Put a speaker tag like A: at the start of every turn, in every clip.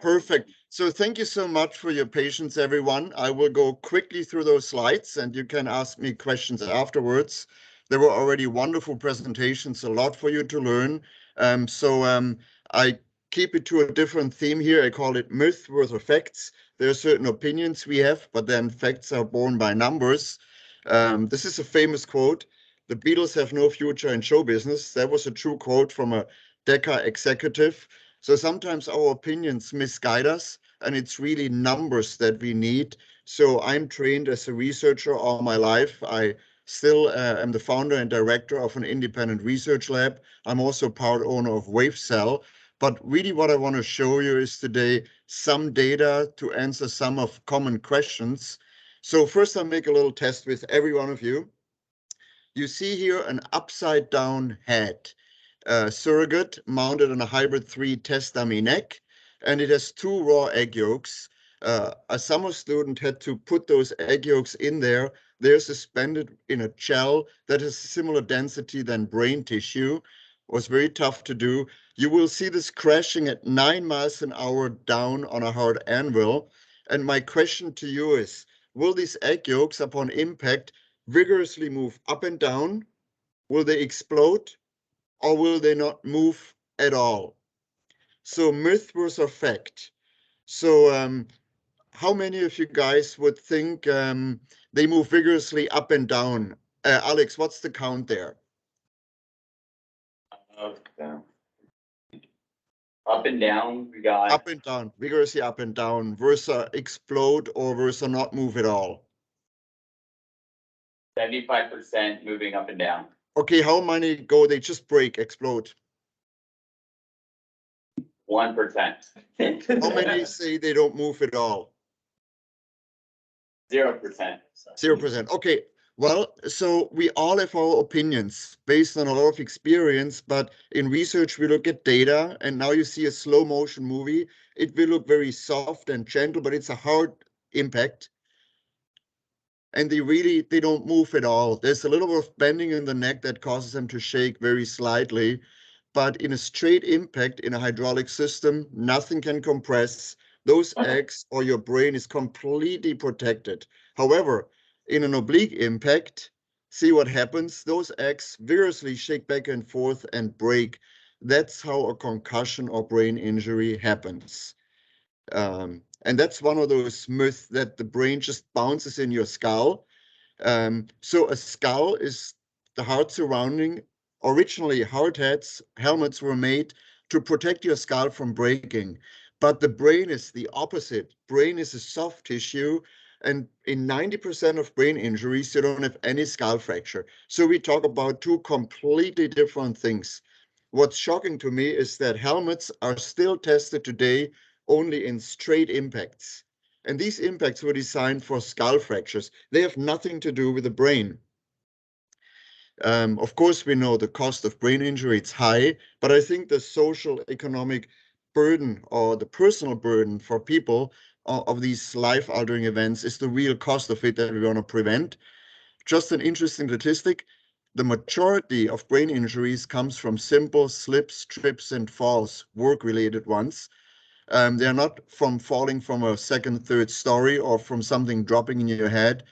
A: Perfect. So thank you so much for your patience, everyone. I will go quickly through those slides and you can ask me questions afterwards. There were already wonderful presentations, a lot for you to learn. I keep it to a different theme here. I call it myth versus facts. There are certain opinions we have, but then facts are born by numbers. This is a famous quote. The Beatles have no future in show business. That was a true quote from a Decca executive. So sometimes our opinions misguide us, and it's really numbers that we need. So I'm trained as a researcher all my life. I still am the founder and director of an independent research lab. I'm also part owner of WaveCel. But really what I want to show you is today some data to answer some of common questions. So first I'll make a little test with every one of you. You see here an upside down head. Surrogate mounted on a hybrid 3 test dummy neck, and it has 2 raw egg yolks. A summer student had to put those egg yolks in there. They're suspended in a gel that has similar density than brain tissue. It was very tough to do. You will see this crashing at 9 miles an hour down on a hard anvil. And my question to you is, will these egg yolks upon impact vigorously move up and down? Will they explode? Or will they not move at all? So myth versus fact. So how many of you guys would think they move vigorously up and down? Alex, what's the count there?
B: Up and down, we got
A: up and down, vigorously up and down, versus explode or versus not move at all.
B: 75% moving up and down.
A: Okay, how many go they just break, explode?
B: 1%.
A: How many say they don't move at all?
B: 0%.
A: 0%. Okay. Well, so we all have our opinions based on a lot of experience, but in research, we look at data, and now you see a slow motion movie. It will look very soft and gentle, but it's a hard impact. And they don't move at all. There's a little bit of bending in the neck that causes them to shake very slightly. But in a straight impact in a hydraulic system, nothing can compress. Those eggs or your brain is completely protected. However, in an oblique impact, see what happens? Those eggs vigorously shake back and forth and break. That's how a concussion or brain injury happens. And that's one of those myths that the brain just bounces in your skull. So a skull is the hard surrounding. Originally, hard helmets were made to protect your skull from breaking. But the brain is the opposite. Brain is a soft tissue. And in 90% of brain injuries, you don't have any skull fracture. So we talk about 2 completely different things. What's shocking to me is that helmets are still tested today only in straight impacts. And these impacts were designed for skull fractures. They have nothing to do with the brain. Of course, we know the cost of brain injury, it's high, but I think the social economic burden or the personal burden for people of these life-altering events is the real cost of it that we want to prevent. Just an interesting statistic, the majority of brain injuries comes from simple slips, trips, and falls, work-related ones. They are not from falling from a second, third story or from something dropping in your head.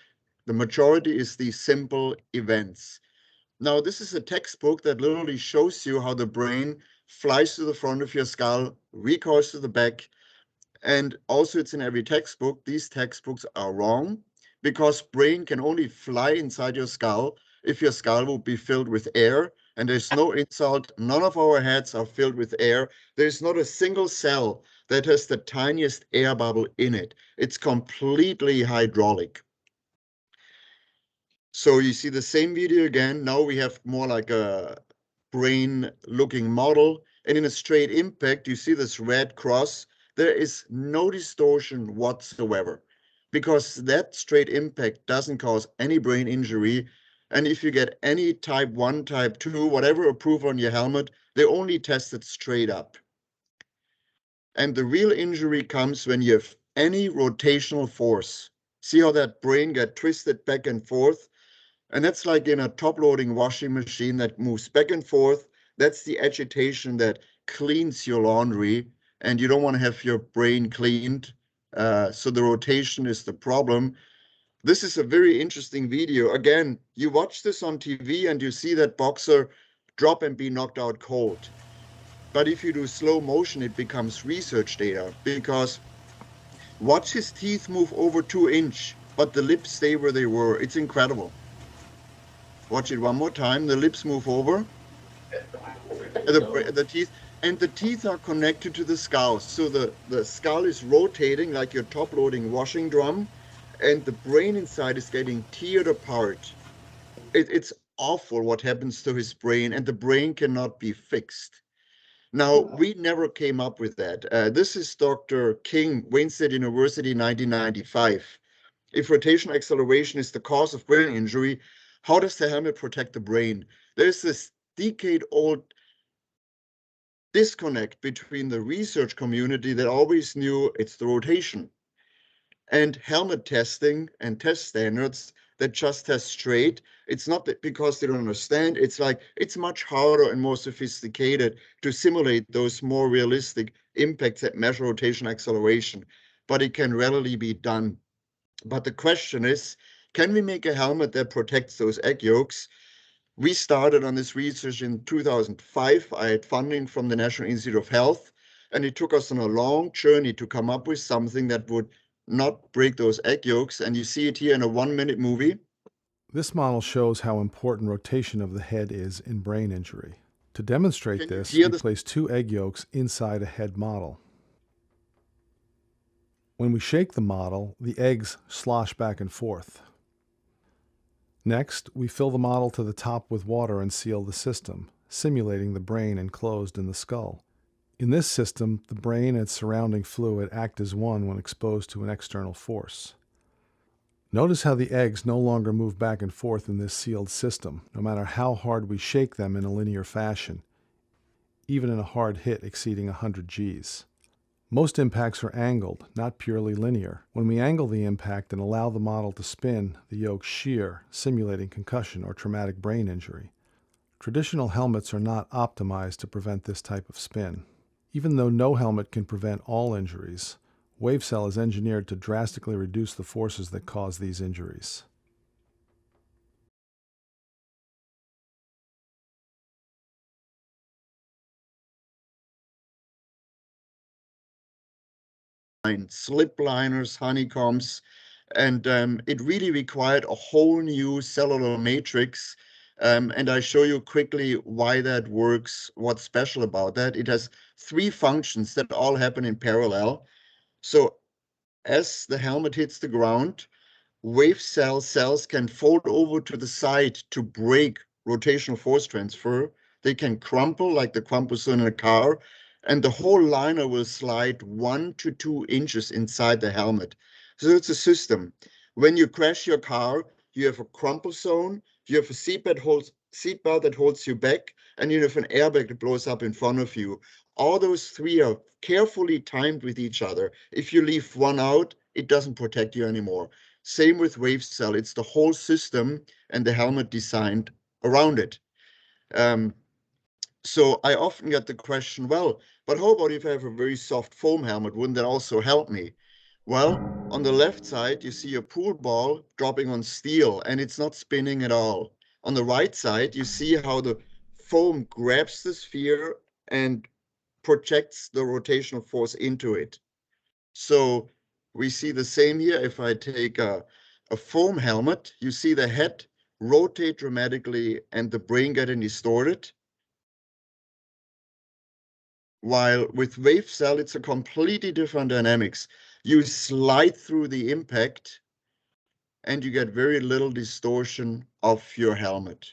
A: The majority is these simple events. Now, this is a textbook that literally shows you how the brain flies to the front of your skull, recoils to the back, and also it's in every textbook. These textbooks are wrong because brain can only fly inside your skull if your skull will be filled with air. And there's no insult. None of our heads are filled with air. There's not a single cell that has the tiniest air bubble in it. It's completely hydraulic. So you see the same video again. Now we have more like a brain looking model. And in a straight impact, you see this red cross. There is no distortion whatsoever because that straight impact doesn't cause any brain injury. And if you get any type 1, type 2, whatever approved on your helmet, they only test it straight up. And the real injury comes when you have any rotational force. See how that brain get twisted back and forth? And that's like in a top-loading washing machine that moves back and forth. That's the agitation that cleans your laundry. and you don't want to have your brain cleaned. So the rotation is the problem. This is a very interesting video. Again, you watch this on TV and you see that boxer drop and be knocked out cold. But if you do slow motion, it becomes research data, because watch his teeth move over 2 inches, but the lips stay where they were. It's incredible. Watch it one more time. The lips move over, the teeth, and the teeth are connected to the skull. So the skull is rotating like your top-loading washing drum, and the brain inside is getting teared apart. It's awful what happens to his brain, and the brain cannot be fixed. Now, we never came up with that. This is Dr. King, Wayne State University, 1995. If rotational acceleration is the cause of brain injury, how does the helmet protect the brain? There's this decade-old disconnect between the research community that always knew it's the rotation, and helmet testing and test standards that just test straight. It's not that because they don't understand, it's like it's much harder and more sophisticated to simulate those more realistic impacts that measure rotation acceleration, but it can readily be done. But the question is, can we make a helmet that protects those egg yolks? We started on this research in 2005. I had funding from the National Institute of Health, and it took us on a long journey to come up with something that would not break those egg yolks. And you see it here in a 1-minute movie.
C: This model shows how important rotation of the head is in brain injury. To demonstrate this, we place 2 egg yolks inside a head model. When we shake the model, the eggs slosh back and forth. Next, we fill the model to the top with water and seal the system, simulating the brain enclosed in the skull. In this system, the brain and surrounding fluid act as one when exposed to an external force. Notice how the eggs no longer move back and forth in this sealed system, no matter how hard we shake them in a linear fashion, even in a hard hit exceeding 100 Gs. Most impacts are angled, not purely linear. When we angle the impact and allow the model to spin, the yolks shear, simulating concussion or traumatic brain injury. Traditional helmets are not optimized to prevent this type of spin. Even though no helmet can prevent all injuries, WaveCel is engineered to drastically reduce the forces that cause these injuries.
A: Slip liners, honeycombs, and it really required a whole new cellular matrix. And I show you quickly why that works, what's special about that. It has 3 functions that all happen in parallel. So as the helmet hits the ground, WaveCel cells can fold over to the side to break rotational force transfer. They can crumple like the crumples in a car, and the whole liner will slide 1 to 2 inches inside the helmet. So it's a system. When you crash your car, you have a crumple zone, you have a seatbelt that holds you back, and you have an airbag that blows up in front of you. All those 3 are carefully timed with each other. If you leave one out, it doesn't protect you anymore. Same with WaveCel. It's the whole system and the helmet designed around it. So I often get the question, well, but how about if I have a very soft foam helmet? Wouldn't that also help me? Well, on the left side, you see a pool ball dropping on steel, and it's not spinning at all. On the right side, you see how the foam grabs the sphere and projects the rotational force into it. So we see the same here. If I take a foam helmet, you see the head rotate dramatically and the brain getting distorted. While with WaveCel, it's a completely different dynamics. You slide through the impact and you get very little distortion of your helmet.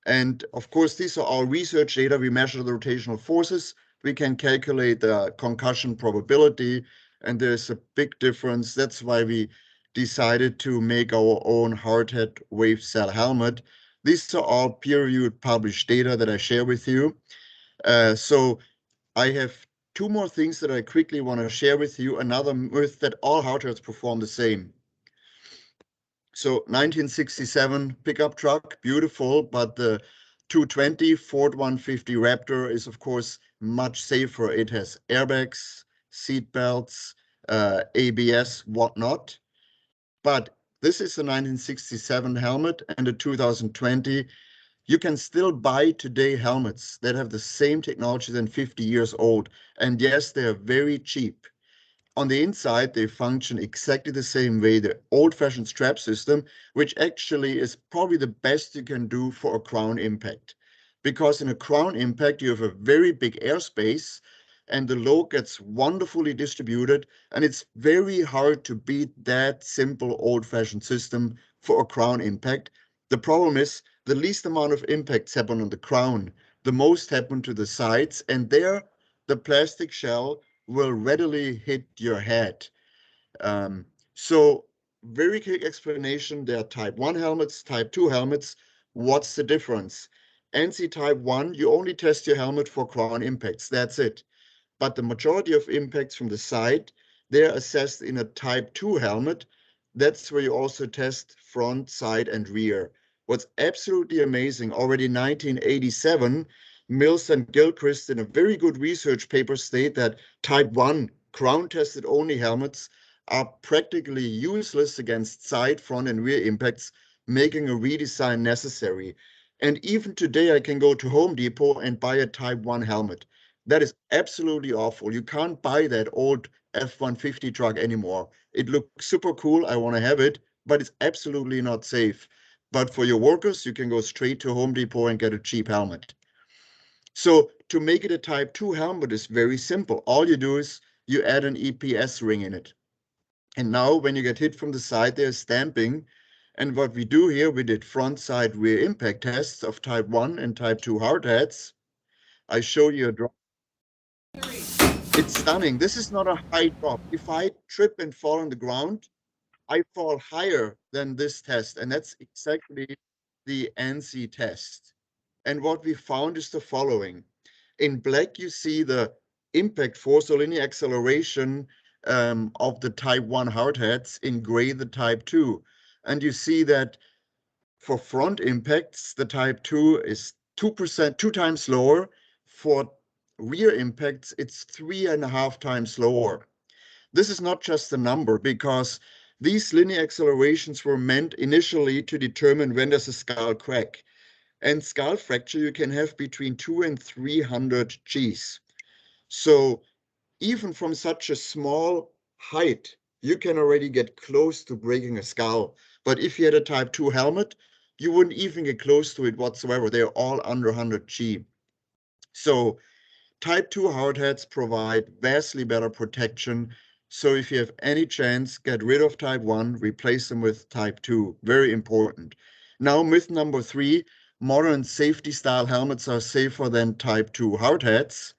A: And of course, these are all research data. We measure the rotational forces. We can calculate the concussion probability, and there's a big difference. That's why we decided to make our own hardhead WaveCel helmet. These are all peer-reviewed published data that I share with you. So I have 2 more things that I quickly want to share with you. Another myth that all hardheads perform the same. So 1967 pickup truck, beautiful, but the 220 Ford 150 Raptor is, of course, much safer. It has airbags, seat belts, ABS, whatnot. But this is a 1967 helmet and a 2020. You can still buy today helmets that have the same technology than 50 years old. And yes, they are very cheap. On the inside, they function exactly the same way, the old-fashioned strap system, which actually is probably the best you can do for a crown impact. Because in a crown impact, you have a very big airspace and the load gets wonderfully distributed, and it's very hard to beat that simple old-fashioned system for a crown impact. The problem is the least amount of impacts happen on the crown. The most happen to the sides, and there the plastic shell will readily hit your head. So very quick explanation, there are type 1 helmets, type 2 helmets. What's the difference? NC type 1, you only test your helmet for crown impacts, that's it. But the majority of impacts from the side, they're assessed in a type 2 helmet. That's where you also test front, side, and rear. What's absolutely amazing, already in 1987, Mills and Gilchrist in a very good research paper state that type 1 crown-tested only helmets are practically useless against side, front, and rear impacts, making a redesign necessary. And even today, I can go to Home Depot and buy a type 1 helmet. That is absolutely awful. You can't buy that old F-150 truck anymore. It looks super cool. I want to have it, but it's absolutely not safe. But for your workers, you can go straight to Home Depot and get a cheap helmet. So to make it a type 2 helmet is very simple. All you do is you add an EPS ring in it. And now when you get hit from the side, there's stamping. And what we do here, we did front, side, rear impact tests of type 1 and type 2 hard hats. I show you a drop. It's stunning. This is not a high drop. If I trip and fall on the ground, I fall higher than this test. And that's exactly the ANSI test. And what we found is the following. In black, you see the impact force or linear acceleration of the type 1 hard hats, in gray, the type 2. And you see that for front impacts, the type 2 is 2%, 2 times lower. For rear impacts, it's 3.5 times lower. This is not just a number, because these linear accelerations were meant initially to determine when there's a skull crack. And skull fracture you can have between 2 and 300 Gs. So even from such a small height, you can already get close to breaking a skull. But if you had a type 2 helmet, you wouldn't even get close to it whatsoever. They're all under 100 G. So type 2 hard hats provide vastly better protection. So if you have any chance, get rid of type 1, replace them with type 2. Very important. Now, myth number 3, modern safety style helmets are safer than type 2 hard hats.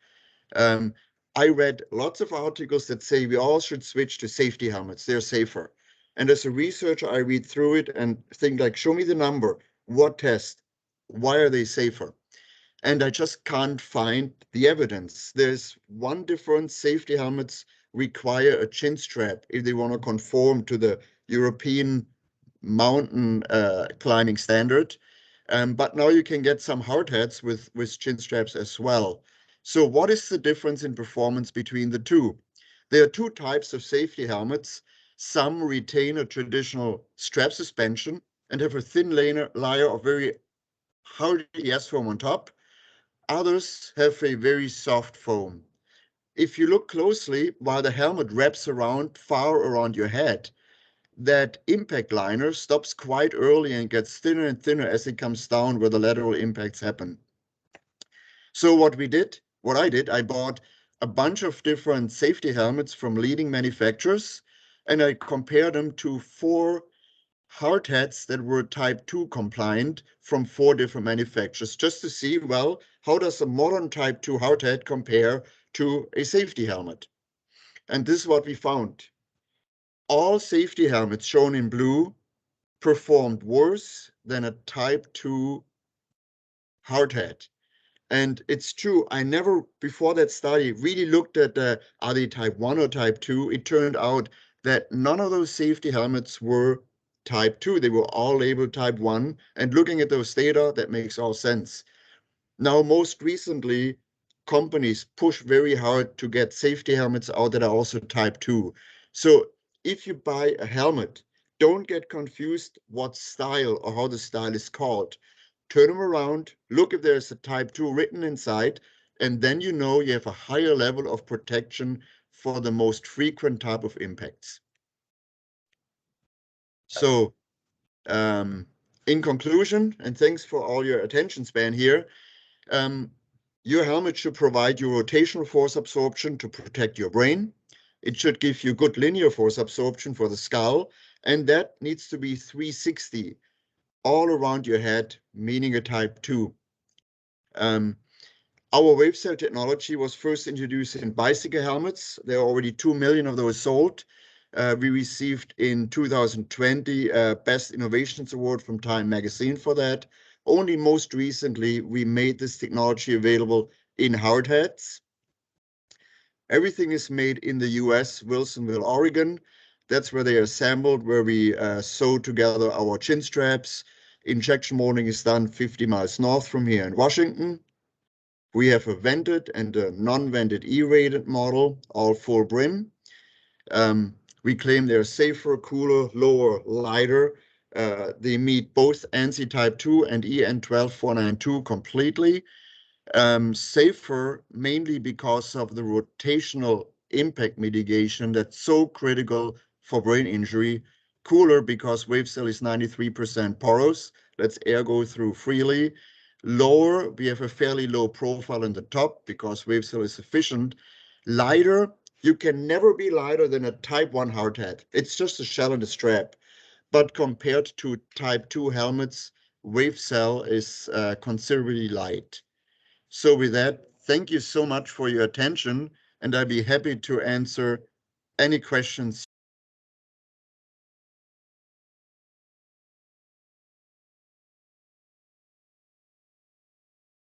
A: I read lots of articles that say we all should switch to safety helmets. They're safer. And as a researcher, I read through it and think like, show me the number. What test? Why are they safer? And I just can't find the evidence. There's one difference. Safety helmets require a chin strap if they want to conform to the European mountain climbing standard. But now you can get some hard hats with chin straps as well. So what is the difference in performance between the two? There are two types of safety helmets. Some retain a traditional strap suspension and have a thin layer of very hardy S foam on top. Others have a very soft foam. If you look closely, while the helmet wraps around far around your head, that impact liner stops quite early and gets thinner and thinner as it comes down where the lateral impacts happen. So what I did, I bought a bunch of different safety helmets from leading manufacturers, and I compared them to 4 hard hats that were type 2 compliant from 4 different manufacturers, just to see, well, how does a modern type 2 hard hat compare to a safety helmet? And this is what we found. All safety helmets shown in blue performed worse than a type 2 hard hat. And it's true, I never, before that study, really looked at are they type 1 or type 2. It turned out that none of those safety helmets were type 2. They were all labeled type 1. And looking at those data, that makes all sense. Now, most recently, companies push very hard to get safety helmets out that are also Type 2. So if you buy a helmet, don't get confused what style or how the style is called. Turn them around, look if there's a Type 2 written inside, and then you know you have a higher level of protection for the most frequent type of impacts. So in conclusion, and thanks for all your attention span here, your helmet should provide you rotational force absorption to protect your brain. It should give you good linear force absorption for the skull, and that needs to be 360 all around your head, meaning a Type 2. Our WaveCel technology was first introduced in bicycle helmets. There are already 2 million of those sold. We received in 2020 Best Innovations Award from Time Magazine for that. Only most recently, we made this technology available in hard hats. Everything is made in the US, Wilsonville, Oregon. That's where they are assembled, where we sew together our chin straps. Injection molding is done 50 miles north from here in Washington. We have a vented and a non-vented E-rated model, all full brim. We claim they're safer, cooler, lower, lighter. They meet both ANSI Type 2 and EN 12492 completely. Safer mainly because of the rotational impact mitigation that's so critical for brain injury. Cooler because WaveCel is 93% porous, lets air go through freely. Lower, we have a fairly low profile in the top because WaveCel is efficient. Lighter, you can never be lighter than a Type 1 hard hat. It's just a shell and a strap. But compared to Type 2 helmets, WaveCel is considerably light. So with that, thank you so much for your attention, and I'd be happy to answer any questions